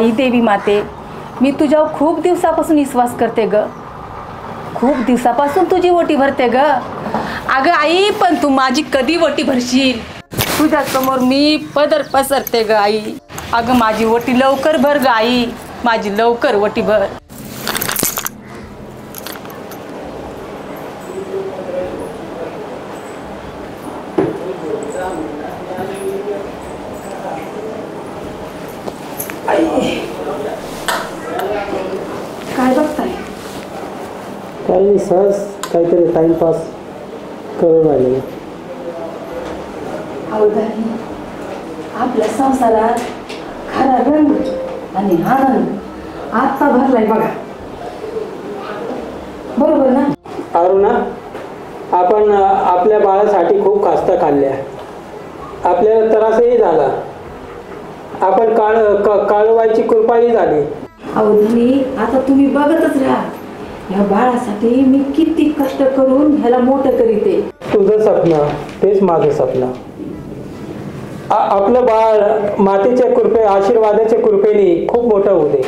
आई देवी माते, मी तुझ्यावर खूप दिवसापासून विश्वास करते ग. खूप दिवसापासून तुझी ओटी भरते ग. अगं आई, पण तू माझी कधी ओटी भरशील? तुझ्या समोर मी पदर पसरते ग आई. अगं माझी ओटी लवकर भर ग आई, माझी लवकर ओटी भर. काय बघताय? काही सहज काहीतरी टाइमपास करून राहिले. अवधानी, आपल्या संसारात खरा रंग आणि आनंद आत्ता भरलाय बघा. बरोबर ना अरुणा? आपण आपल्या बाळासाठी खूप कास्ता खाल्ल्या, आपल्याला त्रासही झाला, आपण काळवायची कृपाही झाली. अवधानी, आता तुम्ही बघतच राहा. या बाळासाठी मी किती कष्ट करून ह्याला मोठं करीते. तुझं स्वप्न तेच माझं स्वप्न. आपलं बाळ मातेच्या कृपे आशीर्वादाच्या कृपेने खूप मोठं होऊ दे.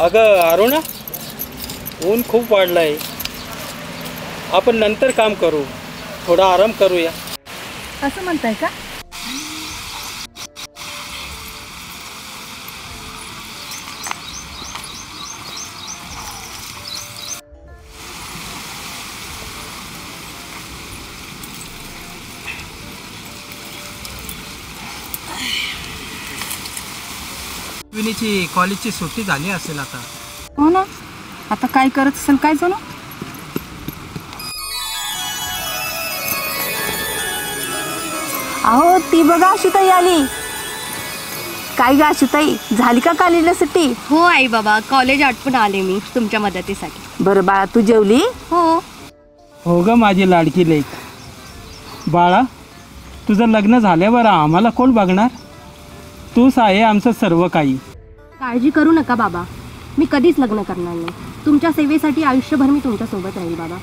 अगं अरुणा, ऊन खूप वाढलं आहे. आपण नंतर काम करू, थोडा आराम करूया. असं म्हणताय का? विनीची कॉलेजची सुट्टी झाली असेल आता. हो ना, आता काय करत असेल काय जणू. अहो ती बघा आशुताई आली. काय ग आशुताई, झाली का कॉलेजला सुट्टी? हो आई बाबा, कॉलेज आटपून आले मी तुमच्या मदतीसाठी. बरं बाळा, तू जेवली? हो. हो ग माझी लाडकी लेक. बाळा, तुझं लग्न झाल्यावर आम्हाला कोण बघणार? तूच आहे आमचं सर्व काही. काळजी करू नका बाबा, मी कधीच लग्न करणार नाही. तुमच्या सेवेसाठी आयुष्यभर मी तुमच्या सोबत राहील बाबा.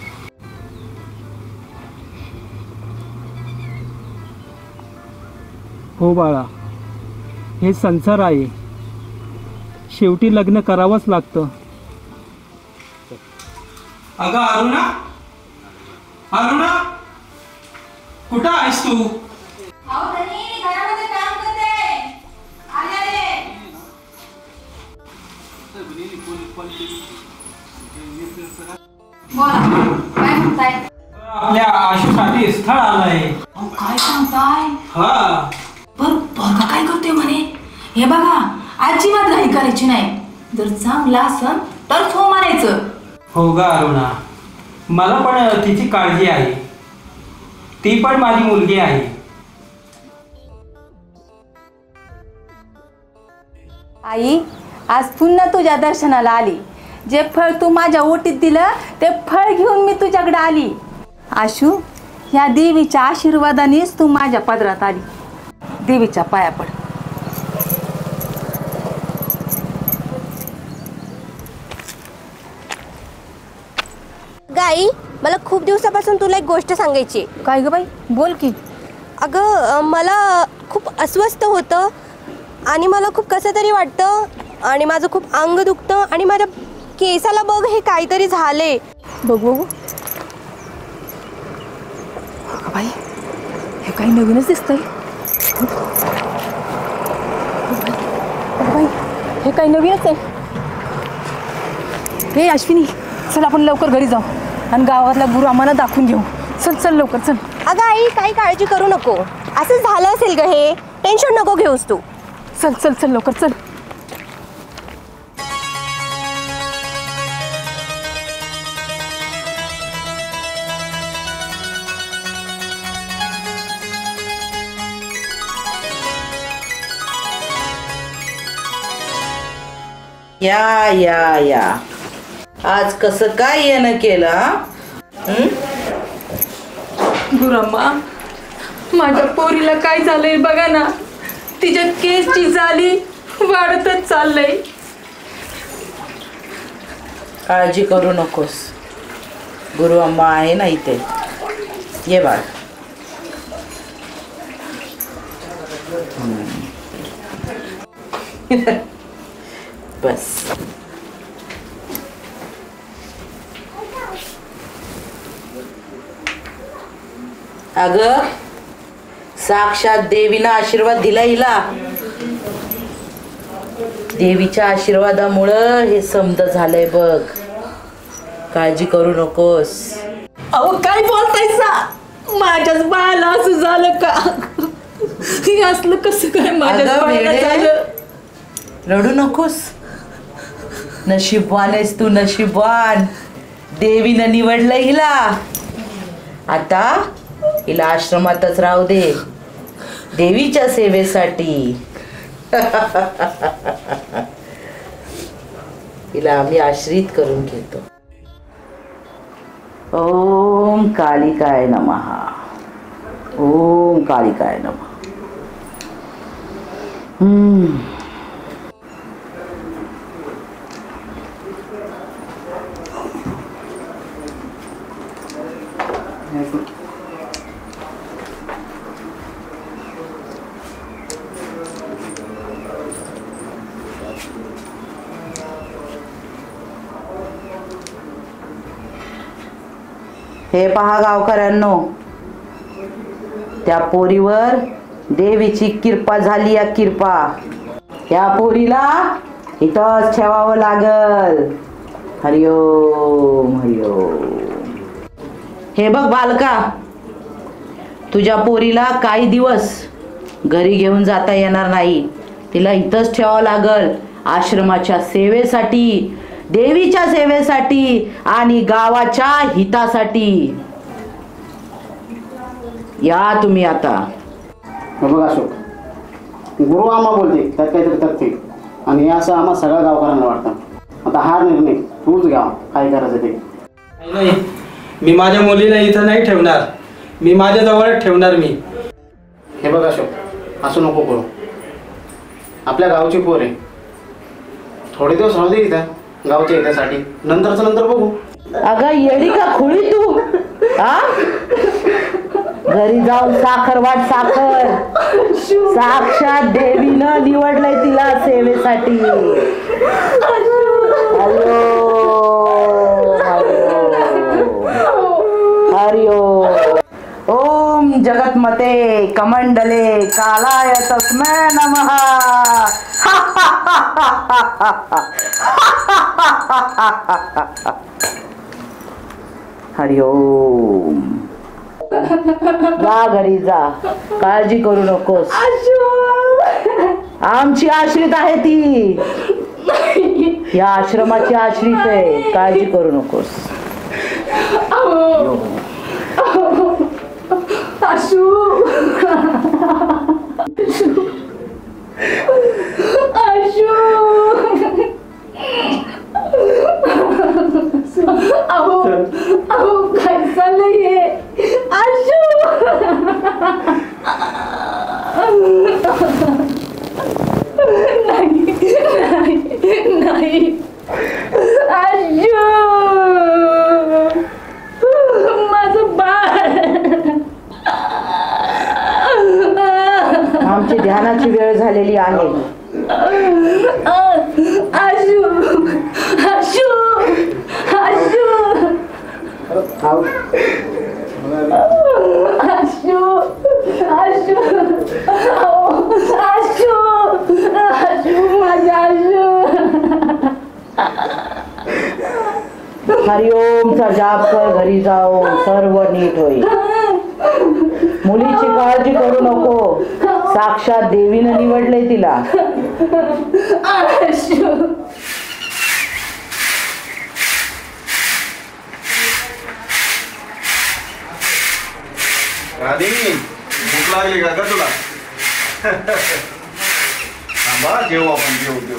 हो बाळा, हे संसार आहे, शेवटी लग्न करावंच लागतं. अगं अरुणा, अरुणा कुठं आहेस तू? आपल्या आशूसाठी स्थळ आलंय. काय सांगताय? हा, बरं काय करतोय म्हणे? हे बघा, अजिबात घाई करायची नाही. जर चांगला असन तर हो म्हणायचं. हो ग अरुणा, मला पण तिची काळजी आहे. ती पण माझी मुलगी आहे. आई, आज पुन्हा तुझ्या दर्शनाला आली. जे फळ तू माझ्या ओटीत दिलं ते फळ घेऊन मी तुझ्याकडे आली. आशू, या देवीच्या आशीर्वादानेच तू माझ्या पदरात आली. देवीच्या पाया पड. गाई, मला खूप दिवसापासून तुला एक गोष्ट सांगायची. काय ग बाई, बोल की. अगं मला खूप अस्वस्थ होतं आणि मला खूप कसं तरी वाटतं आणि माझं खूप अंग दुखतं आणि माझ्या केसाला बघ हे काहीतरी झाले. बघू बाई, हे काही नवीनच दिसतंय. बाई, हे काही नवीनच आहे. हे अश्विनी, चल आपण लवकर घरी जाऊ आणि गावातल्या गुरु आम्हाला दाखवून घेऊ. चल चल लवकर चल. अगं आई, काही काळजी करू नको. असं झालं असेल ग, हे टेन्शन नको घेऊस तू. चल चल चल लवकर चल. या या या आज कसं काय येणं केलं हं? गुरुअम्मा, माझ्या पोरीला काय झालंय बघा ना. तिच्या केसची जाली वाढतच चाललंय. काळजी करू नकोस, गुरु अम्मा आहे ना इथे. ये बाळ. बस. अगं साक्षात देवीनं आशीर्वाद दिला हिला. देवीच्या आशीर्वादामुळं हे समज झालंय बघ. काळजी करू नकोस. अहो काय बोलतायसा? माझ्याच बाळाला असं झालं का? हे असलं कसं काय माझ्या अगं बाळाला वेडे, झालं? रडू नकोस. नशीबवान आहेस तू, नशीबवान. देवीनं निवडलंय हिला. आता हिला आश्रमातच राहू दे, देवीच्या सेवेसाठी. हिला आम्ही आश्रित करून घेतो. ओम कालिकाय नमः. ओम कालिकाय नमः. हे पहा गावकऱ्यांनो, त्या पोरीवर देवीची कृपा झाली. या कृपा या पोरीला इथंच ठेवावं लागल. हरिओम हरिओम. हे बघ बालका, तुझ्या पोरीला काही दिवस घरी घेऊन जाता येणार नाही. तिला इथंच ठेवावं लागल आश्रमाच्या सेवेसाठी, देवीच्या सेवेसाठी आणि गावाच्या हितासाठी. या तुम्ही आता. बघ अशोक, गुरु आम्हा बोलते त्यात काहीतरी तथ्य आणि हे असं आम्हा सगळ्या गावकऱ्यांना वाटतं. आता हा निर्णय तूच घ्या, काय करायचं ते. नाही, मी माझ्या मुलीला इथं नाही ठेवणार. मी माझ्या जवळ ठेवणार. मी हे बघ अशोक, असं नको करू. आपल्या गावची पोर आहे, थोडे दिवस राहू दे इथं गावच्या हितासाठी, नंतरचं नंतर बघू. अगं येडी का खुळी तू? आ घरी जाऊन साखर वाट साखर. साक्षात देवीनं निवडलंय तिला सेवेसाठी. हरिओ हरिओ. ओम जगतमते कमंडले कालाय तस्मै नमः. हरिओम. जा घरी जा, काळजी करू नकोस. आमची आश्रित आहे ती, या आश्रमाची आश्रित आहे. काळजी करू नकोस. आशू आशू अहो अहो काय चाललंय? आशू नाही नाही नाही आशू माझं बाळ. आमची ध्यानाची वेळ झालेली आहे. आशू आशू आशू आशू आशू आशू आशू माझ्या आशू. हरिओमचा जाप कर, घरी जाऊन सर्व नीट होईल. मुलीची काळजी करू नको, साक्षात देवीनं निवडले तिला. आशू राधी, भूक लागली का तुला? थांबा, जेवू आपण. जेवू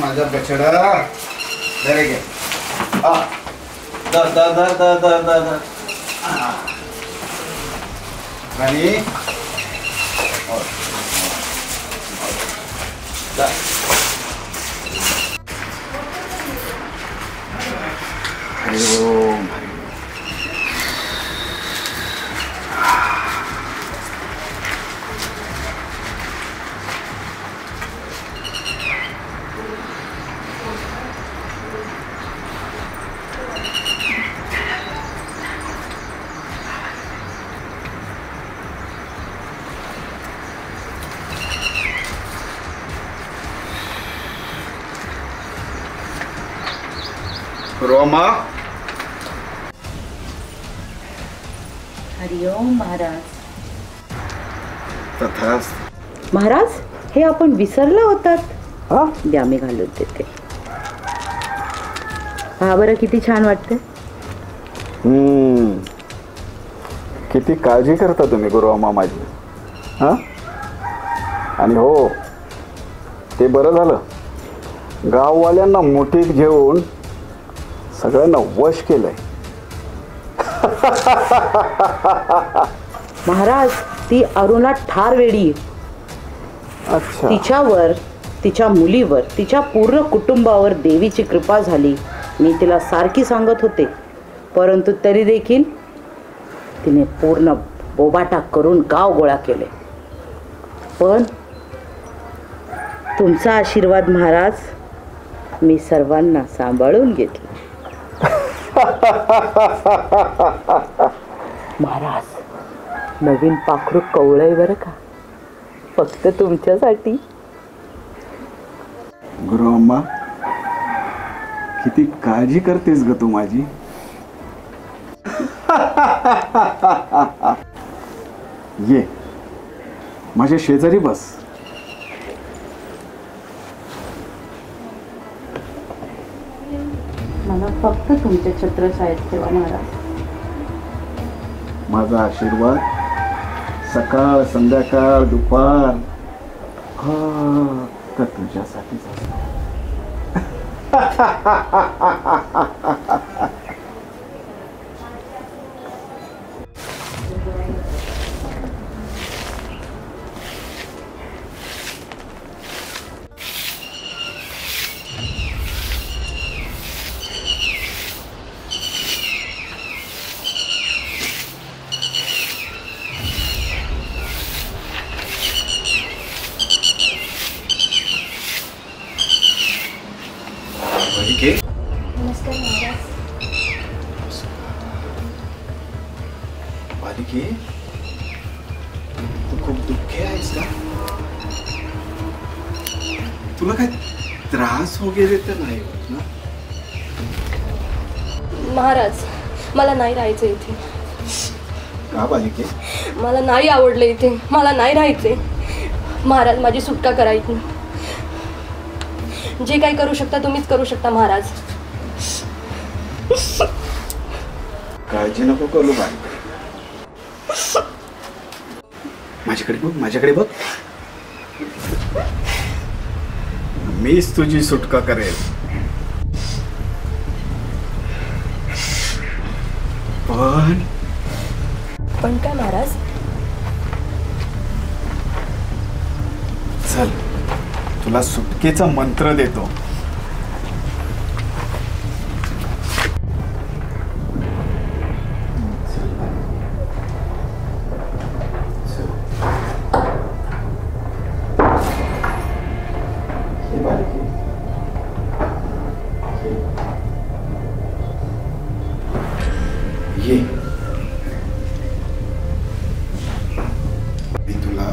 माझा बछडा. धरे घे. धर धर धर धर धर धर धर. राणी. हरिओम. रोमा. हरिओम महाराज. तथाच. महाराज, हे आपण विसरला होतात. द्या मी घालून देते. हा बरं, किती छान वाटते. किती काळजी करता तुम्ही गुरुमा माझी. हा. आणि हो, ते बरं झालं, गाववाल्यांना मोठीक घेऊन सगळ्यांना वश केलंय. महाराज, ती अरुणा ठार वेडी. अच्छा. तिच्यावर, तिच्या मुलीवर, तिच्या पूर्ण कुटुंबावर देवीची कृपा झाली. मी तिला सारखी सांगत होते, परंतु तरी देखील तिने पूर्ण बोबाटा करून गाव गोळा केले. पण तुमचा आशीर्वाद महाराज, मी सर्वांना सांभाळून घेतलं. महाराज, नवीन पाखरू कवळय बरं का, फक्त तुमच्यासाठी. गुरुअम्मा, किती काळजी करतेस ग तू माझी. ये माझ्या शेजारी बस. मला फक्त तुमच्या छत्रछायेत ठेवा महाराज. माझा आशीर्वाद सकाळ संध्याकाळ दुपार फक्त तुझ्यासाठीच असतो. नमस्कार महाराज. बालिके, तू खूप दुःखी आहेस का? तुला काय त्रास वगैरे तर नाही होत ना? महाराज, मला नाही राहायचं इथे. का बालिके? मला नाही आवडलं इथे. मला नाही राहायचे. महाराज, माझी सुटका करायची. जे काही करू शकता तुम्हीच करू शकता महाराज. काळजी नको करू बाई. माझ्याकडे बघ, माझ्याकडे बघ. मीच तुझी सुटका करेल. पण काय महाराज? चल, तुला सुटकेचा मंत्र देतो. ये, मी तुला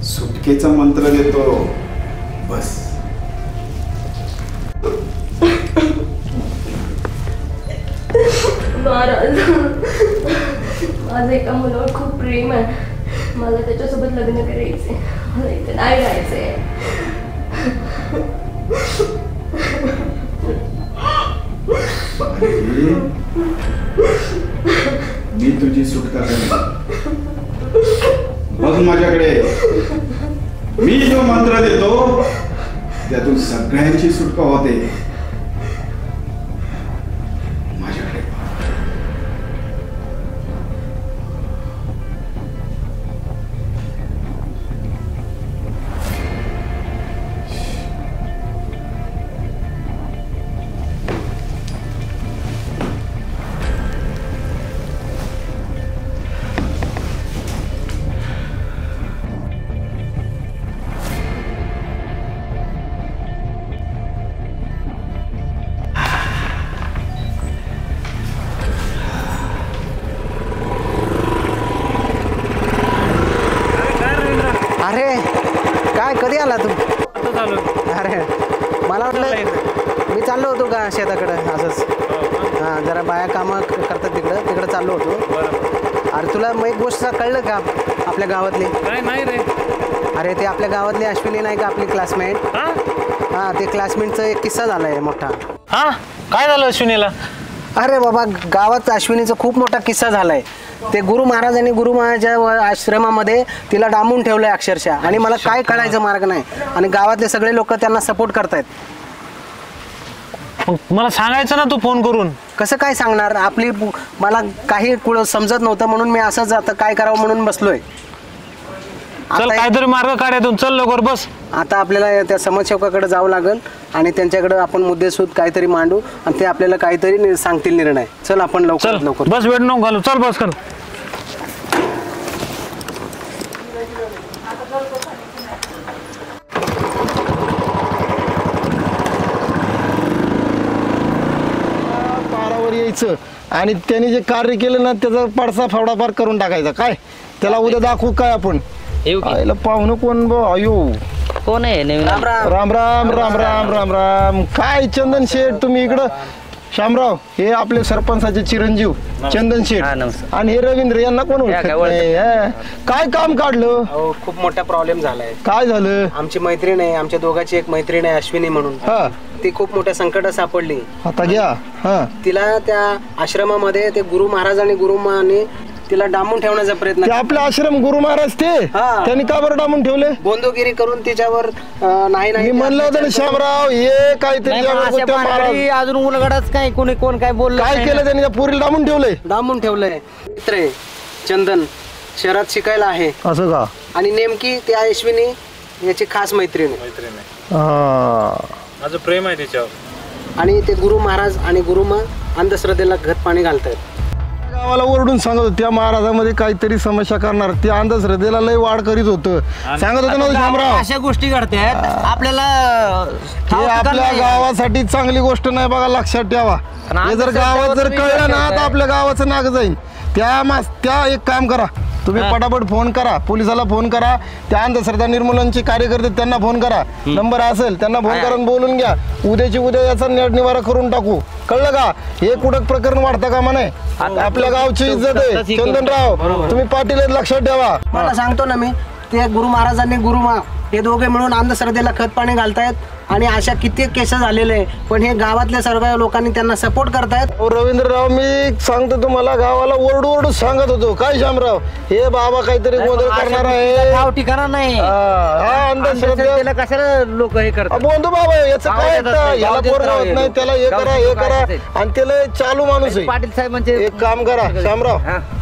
सुटकेचा मंत्र देतो. बस. महाराज, माझं एका मुलावर खूप प्रेम आहे. मला त्याच्यासोबत लग्न करायचे. मला इथे नाही राहायचंय. मी तुझी सुटका करेन. बघ माझ्याकडे. मी जो मंत्र देतो त्यातून सगळ्यांची सुटका होते माझ्याकडे. अरे काय कधी आला तू? अरे मला वाटलं मी चाललो होतो का शेताकडे असंच. हां जरा बाया कामं करतात तिकडं चाललो होतो. अरे तुला मग एक गोष्ट कळलं का आपल्या गावातली? काय नाही रे. अरे ते आपल्या गावातली अश्विनी नाही का आपली क्लासमेट? हां ते क्लासमेटचा एक किस्सा झाला आहे मोठा. हा काय झालं अश्विनीला? अरे बाबा गावात अश्विनीचा खूप मोठा किस्सा झालाय. ते गुरु महाराजांनी गुरु महाराजांच्या आश्रमामध्ये तिला डांबून ठेवलंय अक्षरशः. आणि मला काय कळायचं मार्ग नाही. आणि गावातले सगळे लोक त्यांना सपोर्ट करतायत. मला सांगायचं ना तू फोन करून. कसं काय सांगणार? आपली मला काही समजत नव्हतं म्हणून मी असंच आता काय करावं म्हणून बसलोय. चल काहीतरी मार्ग काढायतून. चल लवकर बस. आता आपल्याला त्या समाजसेवकाकडे जावं लागेल आणि त्यांच्याकडे आपण मुद्देसूद काहीतरी मांडू आणि ते आपल्याला काहीतरी सांगतील निर्णय. चल आपण लवकर लवकर बस वेट नको घालू. चल बस कर. पारावर यायचं आणि त्यांनी जे कार्य केलं ना त्याचा पडसा फावडाफार करून टाकायचा. काय त्याला उद्या दाखवू काय आपण? आईला पाहुणं कोण बा? अयो कोण आहे नवीन? राम राम राम राम राम राम. काय चंदन शेठ तुम्ही इकडं? शामराव हे आपले सरपंचाचे चिरंजीव चंदन शेठ. आणि हे रवींद्र यांना कोण ओळखत नाही. काय काम काढलं? खूप मोठा प्रॉब्लेम झालाय. काय झालं? आमची मैत्रीण आहे, आमच्या दोघांची एक मैत्रीण आहे अश्विनी म्हणून. ती खूप मोठ्या संकटात सापडली. आता घ्या. तिला त्या आश्रमामध्ये ते गुरु महाराज आणि गुरुमाने तिला डांबून ठेवण्याचा प्रयत्न. आपले आश्रम गुरु महाराज ते त्यांनी का बरं डांबून ठेवले? बोंदोगिरी करून तिच्यावर नाही म्हणलं होतं ना शामराव हे काहीतरी अजून उलगडच काय कोणी कोण काय बोललं? काय केलं त्यांनी? पुरीला डांबून ठेवलंय. डांबून ठेवलंय. मित्र आहे चंदन, शहरात शिकायला आहे. असं का? आणि नेमकी ती अश्विनी याची खास मैत्रीण आहे. माझं प्रेम आहे तिच्यावर. आणि ते गुरु महाराज आणि गुरुमा अंधश्रद्धेला घट पाणी घालतायत. गावाला ओरडून सांगत होतं त्या महाराजामध्ये काहीतरी समस्या करणार. ते अंधश्रद्धेला लय वाढ करीत होतं. सांगत होतं ना शामराव अशा गोष्टी घडतात आपल्याला. हे आपल्या गावासाठी चांगली गोष्ट नाही बघा, लक्षात ठेवा. हे जर गावात जर कळलं ना तर आपल्या गावाचं नाग जाईल. त्या एक काम करा तुम्ही, पटापट फोन करा, पोलिसाला फोन करा. त्या अंधश्रद्धा निर्मूलनचे कार्यकर्ते त्यांना फोन करा. नंबर असेल त्यांना फोन करून बोलून घ्या. उद्याची उद्या याचा निवारा करून टाकू. कळलं का? हे कुठं प्रकरण वाढतं का म्हणे. आपल्या गावची इज्जत आहे. चंदनराव तुम्ही पाटील लक्षात ठेवा. मला सांगतो ना मी, ते गुरु महाराजांनी गुरुमा हे दोघे मिळून अंधश्रद्धेला खत पाणी घालतायत. आणि अशा कित्येक केसेस झालेले आहे. पण हे गावातल्या सर्व लोकांनी त्यांना सपोर्ट करतायत. रवींद्रराव मी सांगतो तुम्हाला, गावाला ओरडू ओरडू सांगत होतो. काय शामराव हे बाबा काहीतरी गोंधळ करणार आहे. ठिकाणा नाही. अंधश्रद्धेला कशाला लोक हे करतात? बोंधू बाबा याचं काय याला पोरगा होत नाही, त्याला हे करा हे करा. आणि त्याला चालू माणूस आहे. पाटील साहेबांचे एक काम करा शामराव,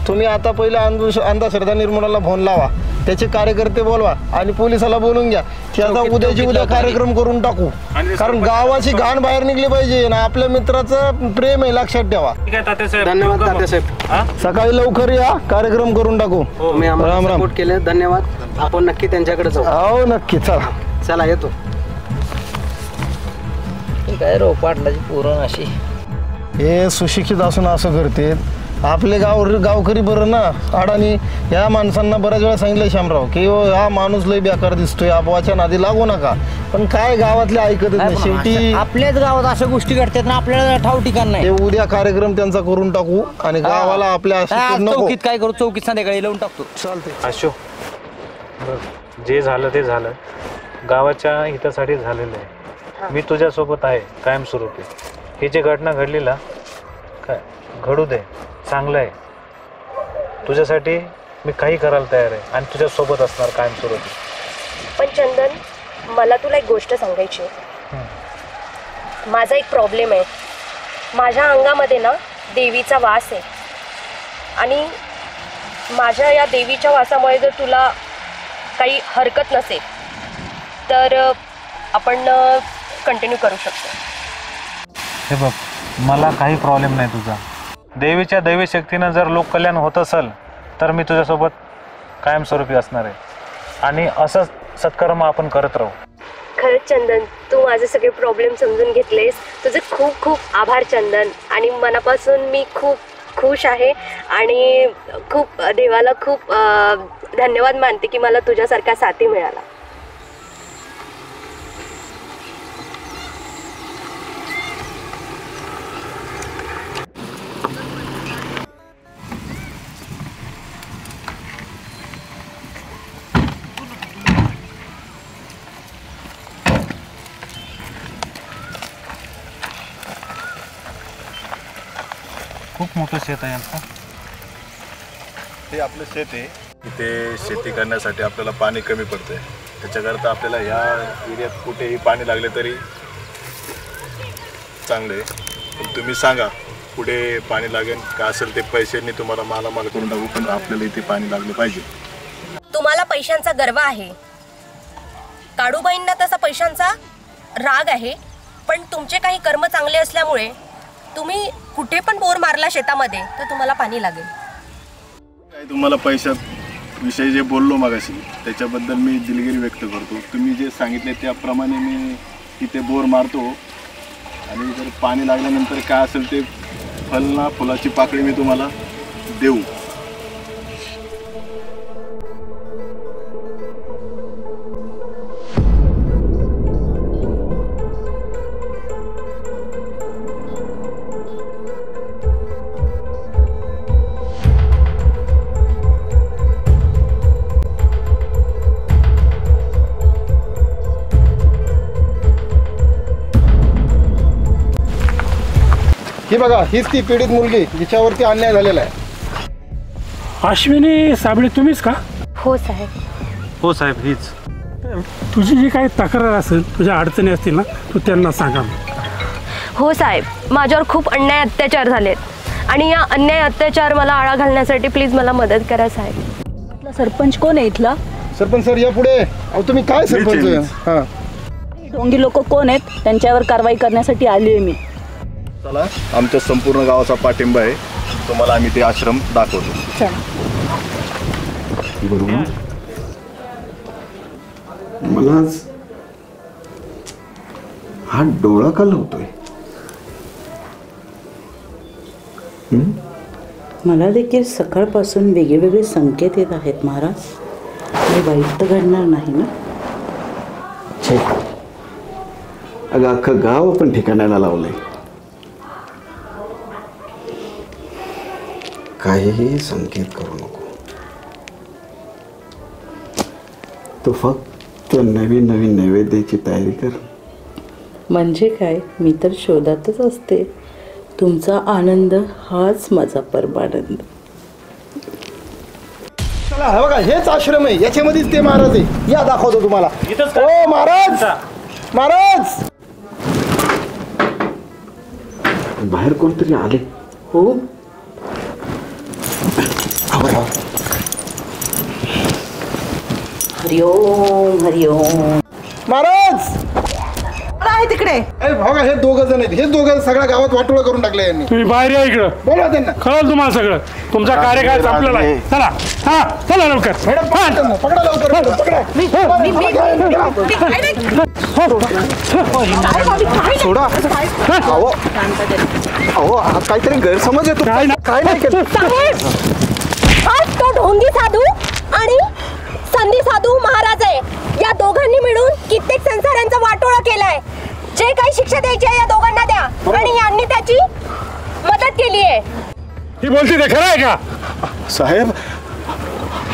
तुम्ही आता पहिले अंधश्रद्धा निर्मूलनाला फोन लावा, त्याचे कार्यकर्ते बोलवा आणि पोलिसाला बोलून घ्या. त्याचा उद्याची उद्या कार्यक्रम करून टाकू. कारण गावाची घाण बाहेर निघली पाहिजे ना. आपल्या मित्राचं प्रेम आहे, लक्षात ठेवा. धन्यवाद तात्यासाहेब. सकाळी लवकर या, कार्यक्रम करून टाकू. तुम्ही आम्हाला सपोर्ट केले, धन्यवाद. आपण नक्की त्यांच्याकडे जाऊ. हो नक्की. चला चला येतो. काय रो पाटलाची पोरं अशी हे सुशिक्षित असून असं करते. आपले गावकरी बरं ना. अडाणी या माणसांना बऱ्याच वेळा सांगितलं शामराव की हा माणूस लय बेकार दिसतोय, अपवाच्या नादी लागू नका. पण काय गावातले ऐकत नाही. शेवटी आपल्याच गावात अशा गोष्टी घडतात ना, आपल्याला ठाव ठिकाण नाही. ते उद्या कार्यक्रम त्यांचा करून टाकू आणि गावाला आपल्या चौकीत काय करू, चौकीत संध्याकाळी लावून टाकतो. चालते. अशोक जे झालं ते झालं, गावाच्या हितासाठी झालेलं आहे. मी तुझ्यासोबत आहे कायमस्वरूपी. ही जी घटना घडलीला काय घडू दे, चांगलं आहे. तुझ्यासाठी मी काही करायला तयार आहे आणि तुझ्यासोबत असणार कायमस्वरूपी. पण चंदन, मला तुला एक गोष्ट सांगायची आहे. माझा एक प्रॉब्लेम आहे. माझ्या अंगामध्ये ना देवीचा वास आहे आणि माझ्या या देवीच्या वासामुळे जर तुला काही हरकत नसेल तर आपण कंटिन्यू करू शकतो. हे बघ, मला काही प्रॉब्लेम नाही तुझा. देवीच्या दैवी शक्तीनं जर लोककल्याण होत असेल तर मी तुझ्यासोबत कायमस्वरूपी असणार आहे आणि असंच सत्कर्म आपण करत राहू. खरंच चंदन, तू माझे सगळे प्रॉब्लेम समजून घेतलेस. तुझे खूप खूप आभार चंदन. आणि मनापासून मी खूप खुश आहे आणि खूप देवाला खूप धन्यवाद मानते की मला तुझ्यासारखा साथी मिळाला. खूप मोठं शेत आहे आमचं. हे आपलं शेत आहे. इथे शेती करण्यासाठी आपल्याला पाणी कमी पडतंय. त्याच्याकरता आपल्याला ह्या एरियात कुठेही पाणी लागले तरी चांगले. पण तुम्ही सांगा कुठे पाणी लागेल का असेल ते पैशांनी तुम्हाला मालामाल करून टाकू, पण आपल्याला इथे पाणी लागलं पाहिजे. तुम्हाला पैशांचा गर्व आहे, काळूबाईंना तसा पैशांचा राग आहे, पण तुमचे काही कर्म चांगले असल्यामुळे तुम्ही कुठे पण बोर मारला शेतामध्ये तर तुम्हाला पाणी लागेल. काय तुम्हाला पैशात विषयी जे बोललो मगाशी त्याच्याबद्दल मी दिलगिरी व्यक्त करतो. तुम्ही जे सांगितले त्याप्रमाणे मी इथे बोर मारतो आणि जर पाणी लागल्यानंतर काय असेल ते फलना फुलाची पाकळी मी तुम्हाला देऊ. ही बघा, हीच ती पीडित मुलगी जिच्यावरती अन्याय झालेला आहे. अश्विनी साबळे तुम्हीच का? हो साहेब. हो साहेब, हीच. तुझी जी काही तक्रार असेल, तुझ्या अडचणी असतील ना, तू त्यांना सांगा. हो साहेब, माझ्यावर खूप अन्याय अत्याचार झालेत आणि या अन्याय अत्याचार मला आळा घालण्यासाठी प्लीज मला मदत करा साहेब. सरपंच कोण आहे इथला? सरपंच सर या पुढे. अहो तुम्ही काय सरपंच? हां, ढोंगी लोक कोण आहेत? त्यांच्यावर कारवाई करण्यासाठी आली आहे मी. चला, आमच्या संपूर्ण गावाचा पाठिंबा आहे. तुम्हाला आम्ही ते आश्रम दाखवतो. बरोबर. मला आज हा डोळा का लावतोय? मला देखील सकाळपासून वेगवेगळे संकेत येत आहेत महाराज. हे वाईट तर घडणार नाही ना? अगं अख्खं गाव आपण ठिकाणाला लावलंय. काहीही संकेत करू नको. तू फक्त नवीन नवीन नैवेद्याची तयारी कर. म्हणजे काय, मी तर शोधातच असते. तुमचा आनंद हाच माझा परमानंद. चला, हा बघा, हेच आश्रम आहे. याच्यामध्येच ते महाराज आहे. या दाखवतो तुम्हाला. ओ महाराज, महाराज बाहेर कोणतरी आले. हो, हरिओम हरिओम. महाराज आहे तिकडे. बघा, हे दोघं जण आहेत. हे दोघं सगळ्या गावात वाटोळा करून टाकले यांनी. तुम्ही बाहेर या इकडं. बोला त्यांना. कळलं तुम्हाला सगळं. तुमचा कार्यकाळ संपलेला आहे. चला, हा, चला लवकर. पकडा लवकर, पकडा. सोडा. अहो काहीतरी गैरसमज येतो. काय नाही केलं. आज तो ढोंगी साधू आणि संधी साधू महाराज आहे. या दोघांनी मिळून कित्येक संसारांचा वाटोळा केलाय. जे काही शिक्षा द्यायची आहे या दोघांना द्या. आणि यांनी त्याची मदत केली आहे. ही बोलते ते खरं आहे का? साहेब,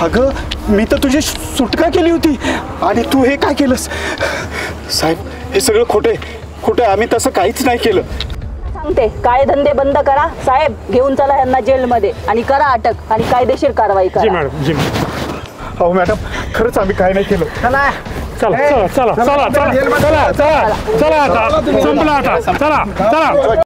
अगं मी तर तुझी सुटका केली होती आणि तू हे काय केलंस? साहेब, हे सगळं खोटं. आम्ही तसं काहीच नाही केलं. सांगते, काय धंदे बंद करा साहेब. घेऊन चला यांना जेलमध्ये आणि करा अटक आणि कायदेशीर कारवाई करा. जी मॅडम, जी. अहो मॅडम, खरंच आम्ही काय नाही केलं. चला चला चला चला चला चला चला चला चला आता संपला आता चला चला